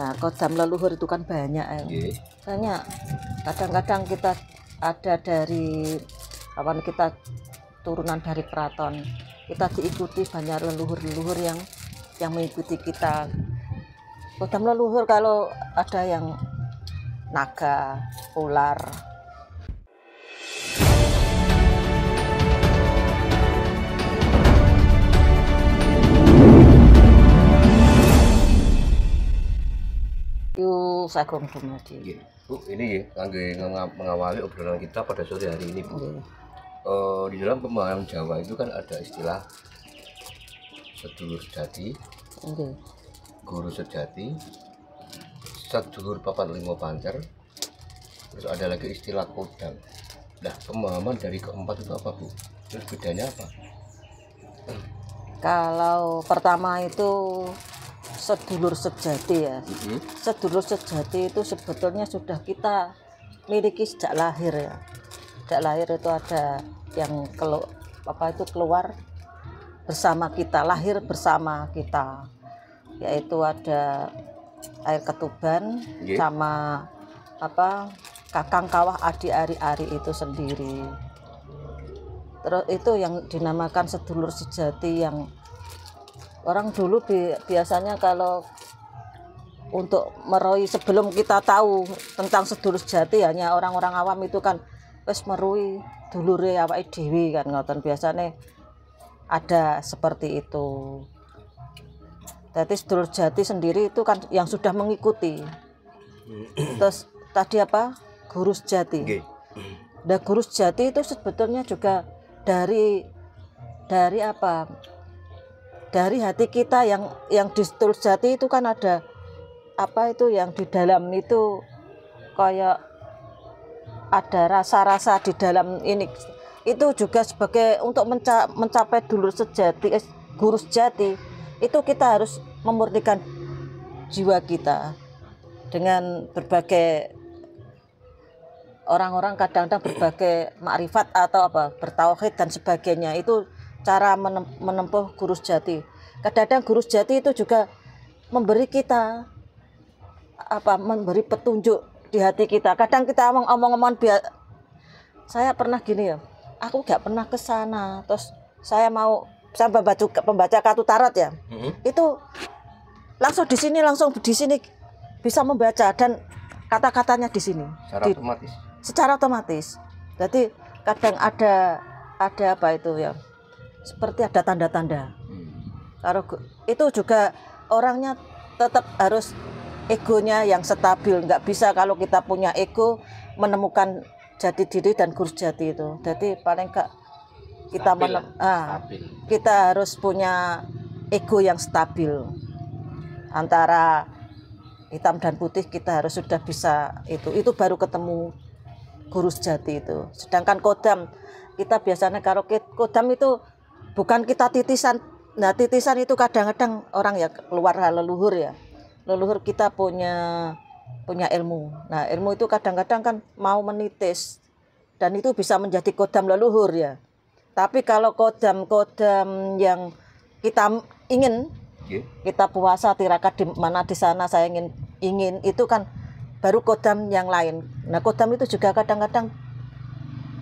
Nah, kodam leluhur itu kan banyak ya. Banyak. Kadang-kadang kita ada dari kita turunan dari keraton. Kita diikuti banyak leluhur-leluhur yang mengikuti kita. Kodam leluhur kalau ada yang naga, ular. Sagung dumadi. Bu, ini mengawali obrolan kita pada sore hari ini, Bu. Di dalam pemahaman Jawa itu kan ada istilah sedulur sejati, guru sejati, sedulur papat limo pancer, terus ada lagi istilah kodam. Nah, pemahaman dari keempat itu apa, Bu? Terus bedanya apa? Kalau pertama itu sedulur sejati ya. Sedulur sejati itu sebetulnya sudah kita miliki sejak lahir ya. Sejak lahir itu ada yang keluar bersama kita, lahir bersama kita. Yaitu ada air ketuban sama kakang kawah adi ari itu sendiri. Terus itu yang dinamakan sedulur sejati, yang orang dulu biasanya kalau untuk meroi, sebelum kita tahu tentang sedulur sejati, hanya orang-orang awam itu kan wis merui dulure awake dhewe kan, ngoten biasanya ada seperti itu. Jadi sedulur sejati sendiri itu kan yang sudah mengikuti. Terus tadi guru sejati. Nah, guru sejati itu sebetulnya juga dari dari hati kita yang di sedulur sejati itu kan ada yang di dalam itu kayak ada rasa-rasa di dalam ini, itu juga sebagai untuk mencapai dulur sejati, guru sejati itu kita harus memurnikan jiwa kita dengan berbagai orang-orang, kadang-kadang berbagai makrifat atau bertauhid dan sebagainya. Itu cara menempuh guru sejati. Kadang-kadang guru sejati itu juga memberi kita memberi petunjuk di hati kita. Kadang kita omong-omongan saya pernah gini ya, aku gak pernah ke sana, terus saya pembaca kartu tarot ya. Itu langsung di sini bisa membaca dan kata-katanya di sini secara otomatis. Jadi kadang ada seperti ada tanda-tanda. Kalau itu juga orangnya tetap harus egonya yang stabil. Nggak bisa kalau kita punya ego menemukan jati diri dan guru sejati itu. Jadi paling nggak kita harus punya ego yang stabil. Antara hitam dan putih kita harus sudah bisa itu baru ketemu guru sejati itu. Sedangkan kodam, kita biasanya kalau kodam itu bukan kita titisan. Nah, titisan itu kadang-kadang orang ya keluar leluhur ya. Leluhur kita punya ilmu. Nah, ilmu itu kadang-kadang kan mau menitis dan itu bisa menjadi kodam leluhur ya. Tapi kalau kodam yang kita ingin, kita puasa tirakat di mana di sana saya ingin itu kan baru kodam yang lain. Nah, kodam itu juga kadang-kadang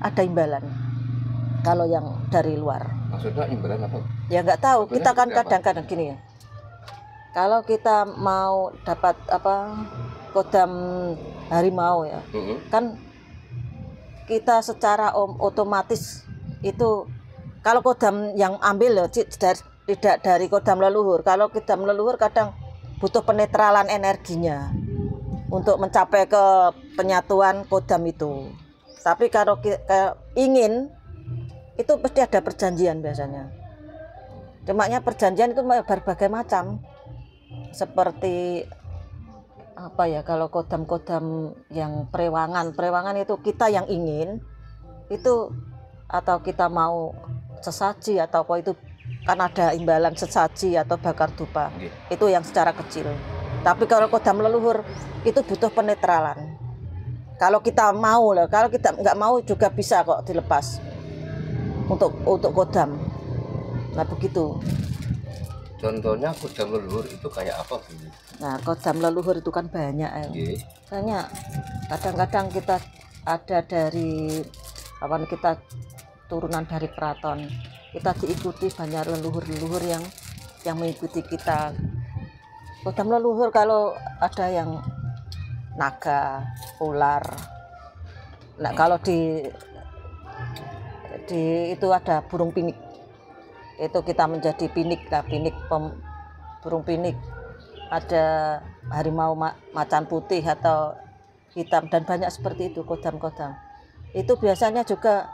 ada imbalan. Kalau yang dari luar. Maksudnya imbalan apa? Ya nggak tahu. Kita kan kadang-kadang gini ya. Kalau kita mau dapat kodam harimau ya, kan kita secara otomatis itu kalau kodam yang ambil ya tidak dari kodam leluhur. Kalau kodam leluhur kadang butuh penetralan energinya untuk mencapai ke penyatuan kodam itu. Tapi kalau ingin itu pasti ada perjanjian biasanya. Cumaknya perjanjian itu berbagai macam. Seperti kalau kodam-kodam yang prewangan itu kita yang ingin itu, atau kita mau sesaji atau itu kan ada imbalan sesaji atau bakar dupa. Itu yang secara kecil. Tapi kalau kodam leluhur itu butuh penetralan. Kalau kita mau kalau kita nggak mau juga bisa kok dilepas untuk kodam. Nah begitu. Contohnya kodam leluhur itu kayak apa, Bu? Nah, kodam leluhur itu kan banyak ya. Banyak. Kadang-kadang kita ada dari kita turunan dari keraton. Kita diikuti banyak leluhur-leluhur yang mengikuti kita. Kodam leluhur kalau ada yang naga, ular. Nah, kalau di itu ada burung pinik. Itu kita menjadi pinik, burung pinik. Ada harimau macan putih atau hitam dan banyak seperti itu kodam-kodam. Itu biasanya juga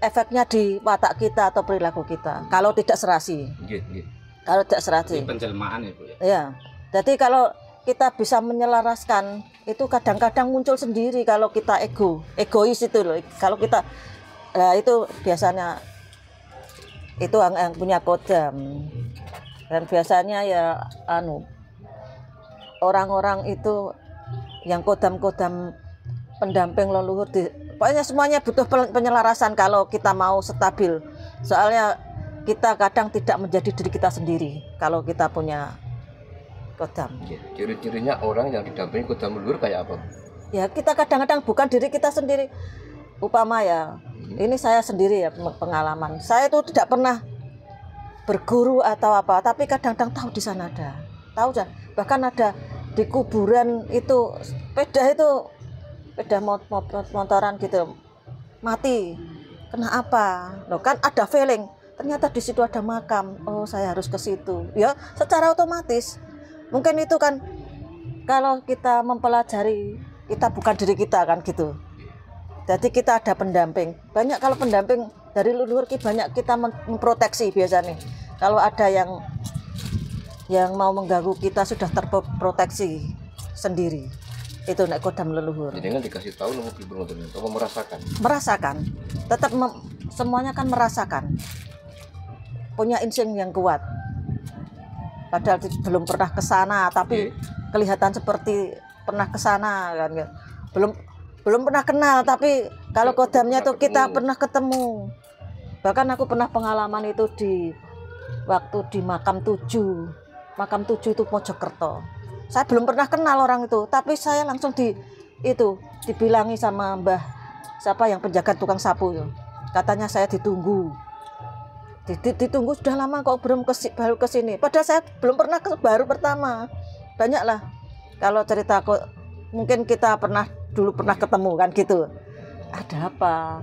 efeknya di watak kita atau perilaku kita. Kalau tidak serasi. Kalau tidak serasi. Penjelmaan itu ya. Ya. Jadi kalau kita bisa menyelaraskan itu kadang-kadang muncul sendiri kalau kita egois itu loh. Kalau kita itu biasanya itu yang punya kodam. Dan biasanya ya orang-orang itu yang kodam-kodam pendamping leluhur pokoknya semuanya butuh penyelarasan kalau kita mau stabil. Soalnya kita kadang tidak menjadi diri kita sendiri kalau kita punya kodam. Ciri-cirinya orang yang didampingi kodam leluhur kayak apa? Ya kita kadang-kadang bukan diri kita sendiri. Upama ya, ini saya sendiri ya pengalaman. Saya itu tidak pernah berguru atau apa, tapi kadang-kadang tahu di sana ada, bahkan ada di kuburan itu sepeda motoran gitu mati, kena apa? Loh kan ada feeling, ternyata di situ ada makam, oh saya harus ke situ, ya secara otomatis. Mungkin itu kan kalau kita mempelajari, kita bukan diri kita kan gitu. Jadi kita ada pendamping. Banyak kalau pendamping dari leluhur banyak kita memproteksi biasanya. Kalau ada yang mau mengganggu kita sudah terproteksi sendiri. Itu nek kodam leluhur. Jadi kan dikasih tahu nunggu apa merasakan. Merasakan. Tetap semuanya kan merasakan. Punya insting yang kuat. Padahal belum pernah ke sana tapi kelihatan seperti pernah ke sana kan. Belum pernah kenal, tapi kalau kodamnya tuh kita pernah ketemu. Bahkan aku pernah pengalaman itu waktu di makam 7 itu Mojokerto. Saya belum pernah kenal orang itu, tapi saya langsung dibilangi sama Mbah siapa yang penjaga tukang sapu itu. Katanya saya ditunggu. Ditunggu sudah lama kok baru ke sini. Padahal saya belum pernah baru pertama. Banyaklah kalau cerita kok mungkin kita dulu pernah ketemu kan gitu. Ada apa?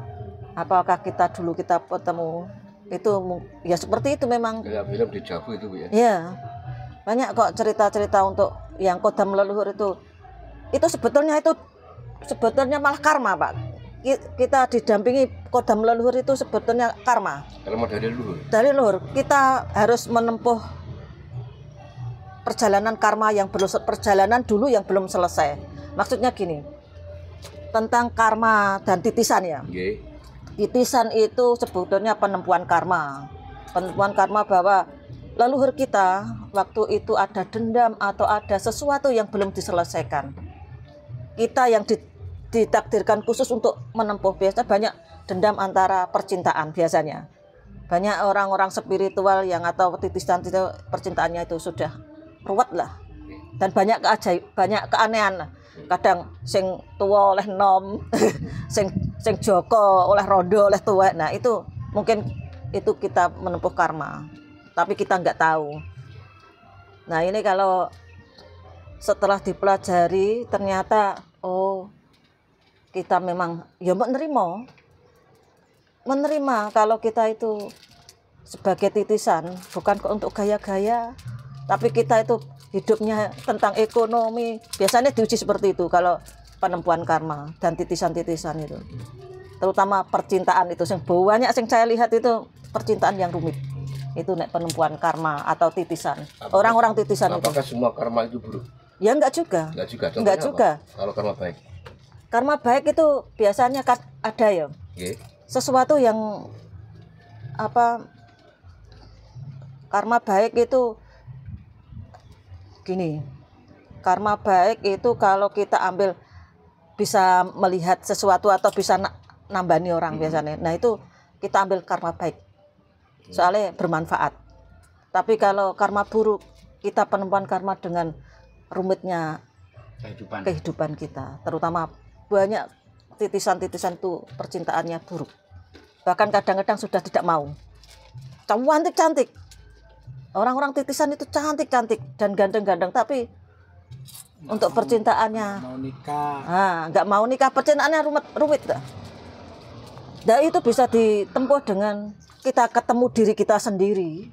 Apakah kita ketemu? Itu ya seperti itu memang. Kayak film di Javu itu Bu ya. Iya. Banyak kok cerita-cerita untuk yang kodam leluhur itu. Itu sebetulnya malah karma, Pak. Kita didampingi kodam leluhur itu sebetulnya karma. Karma dari leluhur. Dari leluhur. Kita harus menempuh perjalanan karma perjalanan dulu yang belum selesai. Maksudnya gini. Tentang karma dan titisan ya. Titisan itu sebetulnya penempuan karma. Penempuan karma bahwa leluhur kita waktu itu ada dendam atau ada sesuatu yang belum diselesaikan. Kita yang ditakdirkan khusus untuk menempuh, biasanya banyak dendam antara percintaan biasanya. Banyak orang-orang spiritual yang atau titisan itu percintaannya itu sudah ruwet lah. Dan banyak keanehan lah. Kadang sing tua oleh nom, sing joko oleh rondo oleh tua. Nah itu mungkin itu kita menempuh karma, tapi kita nggak tahu. Nah ini kalau setelah dipelajari ternyata kita memang ya menerima kalau kita itu sebagai titisan, bukan untuk gaya-gaya, tapi kita itu hidupnya tentang ekonomi. Biasanya diuji seperti itu kalau penempuan karma dan titisan-titisan itu. Terutama percintaan itu banyak yang saya lihat itu percintaan yang rumit. Itu penempuan karma atau titisan. Orang-orang titisan apakah itu semua karma itu buruk? Ya enggak juga. Enggak juga. Kalau karma baik. Karma baik itu biasanya ada ya. Sesuatu yang karma baik itu gini, karma baik itu kalau kita ambil bisa melihat sesuatu atau bisa nambani orang biasanya. Nah itu kita ambil karma baik, soalnya bermanfaat. Tapi kalau karma buruk kita penemuan karma dengan rumitnya kehidupan kita, terutama banyak titisan-titisan itu percintaannya buruk, bahkan kadang-kadang sudah tidak mau. Cantik-cantik, orang-orang titisan itu cantik-cantik dan ganteng-ganteng, tapi untuk percintaannya nggak mau nikah, percintaannya rumit. Nah itu bisa ditempuh dengan kita ketemu diri kita sendiri.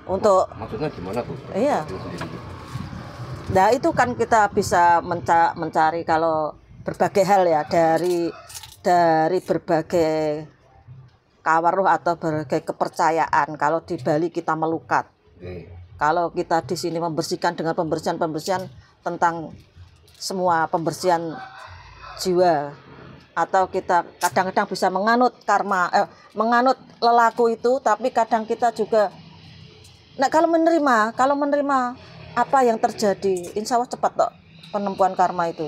Untuk maksudnya gimana Bu? Iya. Nah itu kan kita bisa mencari kalau berbagai hal ya, dari berbagai kawaruh atau berbagai kepercayaan. Kalau di Bali kita melukat. Kalau kita di sini membersihkan dengan pembersihan tentang semua pembersihan jiwa, atau kita kadang-kadang bisa menganut karma, menganut lelaku itu, tapi kadang kita juga, nah kalau menerima apa yang terjadi, insya Allah cepat kok penemuan karma itu.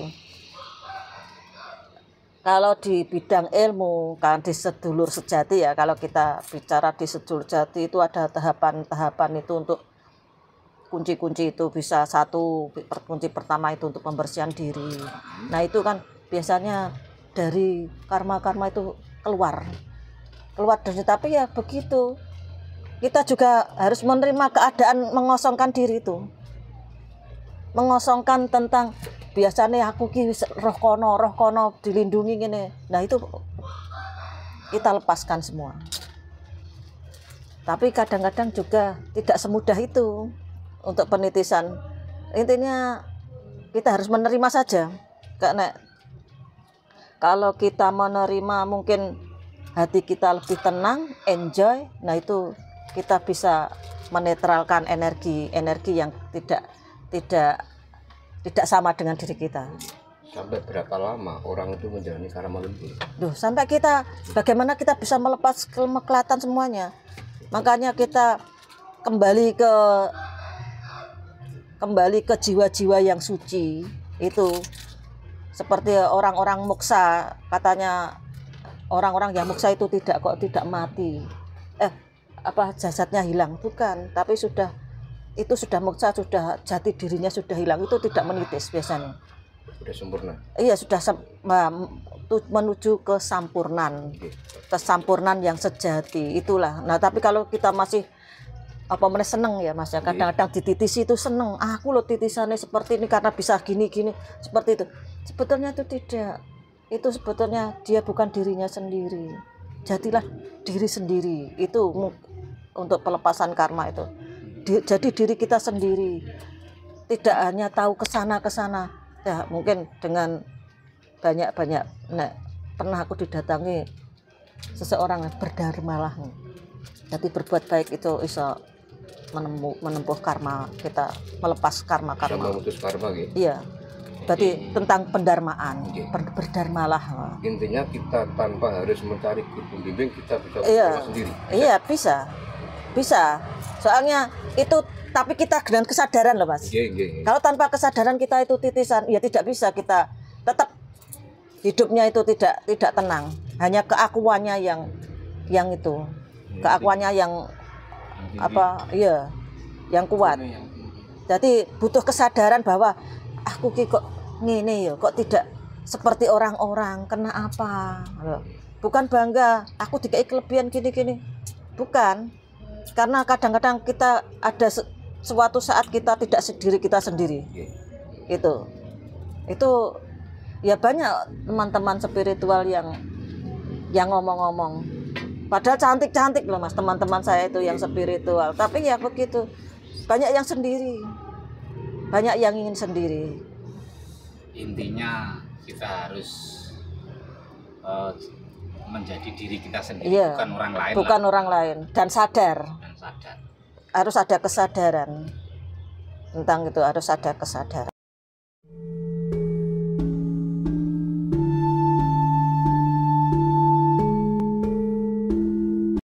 Kalau di bidang ilmu, kan di sedulur sejati ya, kalau kita bicara di sedulur sejati itu ada tahapan-tahapan itu untuk kunci-kunci itu bisa kunci pertama itu untuk pembersihan diri. Nah itu kan biasanya dari karma-karma itu keluar dari, tapi ya begitu. Kita juga harus menerima keadaan mengosongkan diri itu. Mengosongkan tentang biasanya aku ki roh kono dilindungi gini. Nah itu kita lepaskan semua. Tapi kadang-kadang juga tidak semudah itu. Untuk penitisan, intinya kita harus menerima saja, karena kalau kita menerima mungkin hati kita lebih tenang, enjoy. Nah itu kita bisa menetralkan energi yang tidak sama dengan diri kita. Sampai berapa lama orang itu menjalani karma leluhur? Sampai bagaimana kita bisa melepas kemeklatan semuanya. Makanya kita kembali ke jiwa-jiwa yang suci itu, seperti orang-orang muksa, katanya orang-orang yang muksa itu tidak mati, jasadnya hilang, bukan, tapi sudah muksa, sudah jati dirinya sudah hilang, itu tidak menitis biasanya, sudah sempurna. Iya, sudah menuju kesampurnan yang sejati itulah. Nah tapi kalau kita masih seneng ya Mas ya, kadang-kadang dititisi itu seneng, aku loh titisannya seperti ini karena bisa gini seperti itu. Sebetulnya itu tidak, itu sebetulnya dia bukan dirinya sendiri. Jadilah diri sendiri itu untuk pelepasan karma itu. Jadi diri kita sendiri, tidak hanya tahu kesana ya. Mungkin dengan banyak pernah aku didatangi seseorang berdharmalah, jadi berbuat baik itu bisa menempuh karma kita, melepas karma. Memutus karma gitu. Iya. Berarti tentang pendharmaan, berdharmalah. Intinya kita tanpa harus mencari guru pembimbing, kita bisa sendiri. Iya, bisa. Soalnya itu, tapi kita dengan kesadaran loh Mas. Kalau tanpa kesadaran kita itu titisan, ya tidak bisa, kita tetap hidupnya itu tidak tenang. Hanya keakuannya yang itu. Keakuannya yang yang kuat. Jadi butuh kesadaran bahwa aku kok ngene ya, kok tidak seperti orang-orang, kena apa? Bukan bangga, aku dikai kelebihan gini. Bukan. Karena kadang-kadang kita ada suatu saat kita tidak diri kita sendiri. Itu ya banyak teman-teman spiritual yang ngomong-ngomong. Padahal cantik-cantik loh Mas, teman-teman saya itu yang spiritual. Tapi ya begitu, banyak yang sendiri, banyak yang ingin sendiri. Intinya kita harus menjadi diri kita sendiri, bukan orang lain, dan sadar. Harus ada kesadaran tentang itu, harus ada kesadaran.